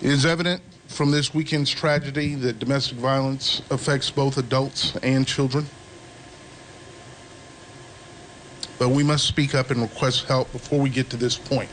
It is evident from this weekend's tragedy that domestic violence affects both adults and children. But we must speak up and request help before we get to this point.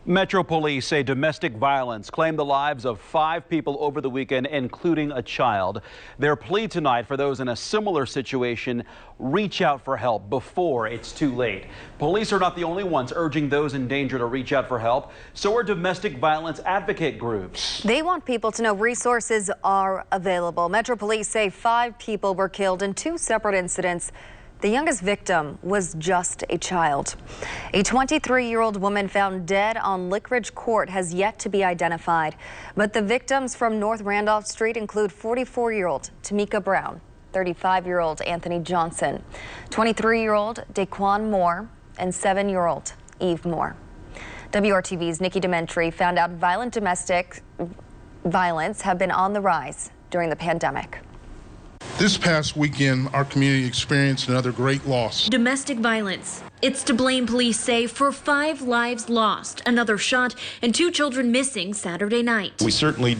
Metro Police say domestic violence claimed the lives of 5 people over the weekend, including a child. Their plea tonight for those in a similar situation: reach out for help before it's too late. Police are not the only ones urging those in danger to reach out for help. So are domestic violence advocate groups. They want people to know resources are available. Metro Police say 5 people were killed in 2 separate incidents. The youngest victim was just a child. A 23-year-old woman found dead on Lick Ridge Court has yet to be identified. But the victims from North Randolph Street include 44-year-old Tamika Brown, 35-year-old Anthony Johnson, 23-year-old Daquan Moore, and 7-year-old Eve Moore. WRTV's Nikki Dementri found out violent domestic violence have been on the rise during the pandemic. This past weekend, our community experienced another great loss. Domestic violence. It's to blame, police say, for 5 lives lost, another shot, and 2 children missing Saturday night. We certainly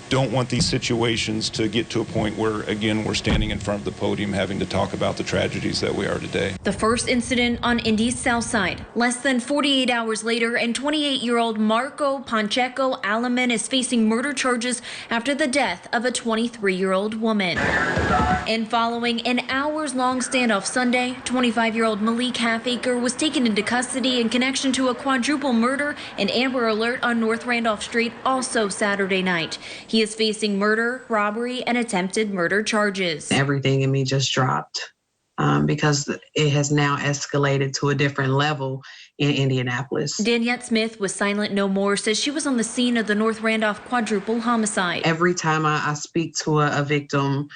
don't want these situations to get to a point where, again, we're standing in front of the podium having to talk about the tragedies that we are today. The first incident on Indy's south side. Less than 48 hours later, and 28-year-old Marco Pancheco Alaman is facing murder charges after the death of a 23-year-old woman. And following an hours-long standoff Sunday, 25-year-old Malik Halfaker was taken into custody in connection to a quadruple murder and Amber Alert on North Randolph Street also Saturday night. He is facing murder, robbery, and attempted murder charges. Everything in me just dropped because it has now escalated to a different level in Indianapolis. Daniette Smith with Silent No More says she was on the scene of the North Randolph quadruple homicide. Every time I speak to a victim,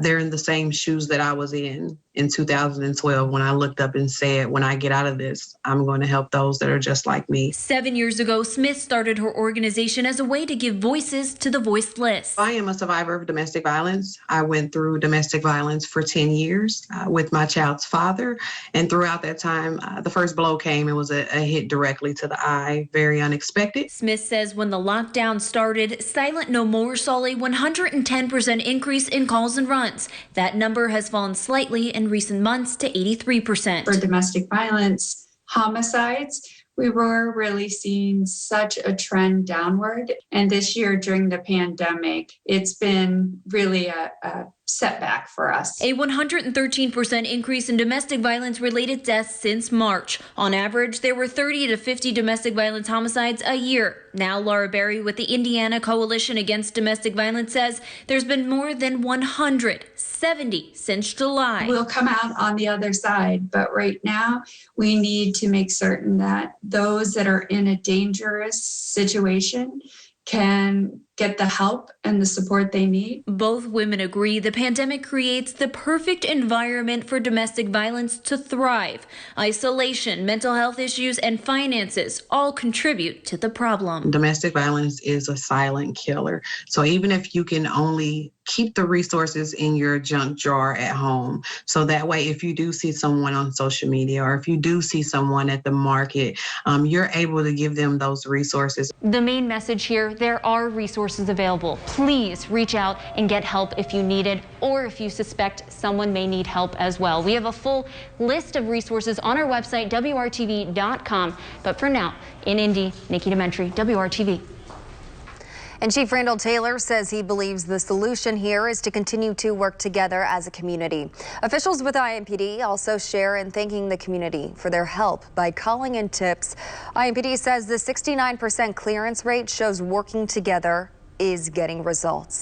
they're in the same shoes that I was in 2012 when I looked up and said, when I get out of this, I'm going to help those that are just like me. 7 years ago, Smith started her organization as a way to give voices to the voiceless. I am a survivor of domestic violence. I went through domestic violence for 10 years with my child's father. And throughout that time, the first blow came. It was a hit directly to the eye, very unexpected. Smith says when the lockdown started, Silent No More saw a 110% increase in calls and runs. That number has fallen slightly in recent months to 83%. For domestic violence homicides, we were really seeing such a trend downward. And this year during the pandemic, it's been really a setback for us. A 113% increase in domestic violence related deaths since March. On average, there were 30 to 50 domestic violence homicides a year. Now, Laura Berry with the Indiana Coalition Against Domestic Violence says there's been more than 170 since July. We'll come out on the other side, but right now we need to make certain that those that are in a dangerous situation can get the help and the support they need. Both women agree the pandemic creates the perfect environment for domestic violence to thrive. Isolation, mental health issues, and finances all contribute to the problem. Domestic violence is a silent killer. So even if you can only keep the resources in your junk drawer at home, so that way if you do see someone on social media or if you do see someone at the market, you're able to give them those resources. The main message here, there are resources available. Please reach out and get help if you need it, or if you suspect someone may need help as well. We have a full list of resources on our website, WRTV.com. But for now, in Indy, Nikki Dementri, WRTV. And Chief Randall Taylor says he believes the solution here is to continue to work together as a community. Officials with IMPD also share in thanking the community for their help by calling in tips. IMPD says the 69% clearance rate shows working together is getting results.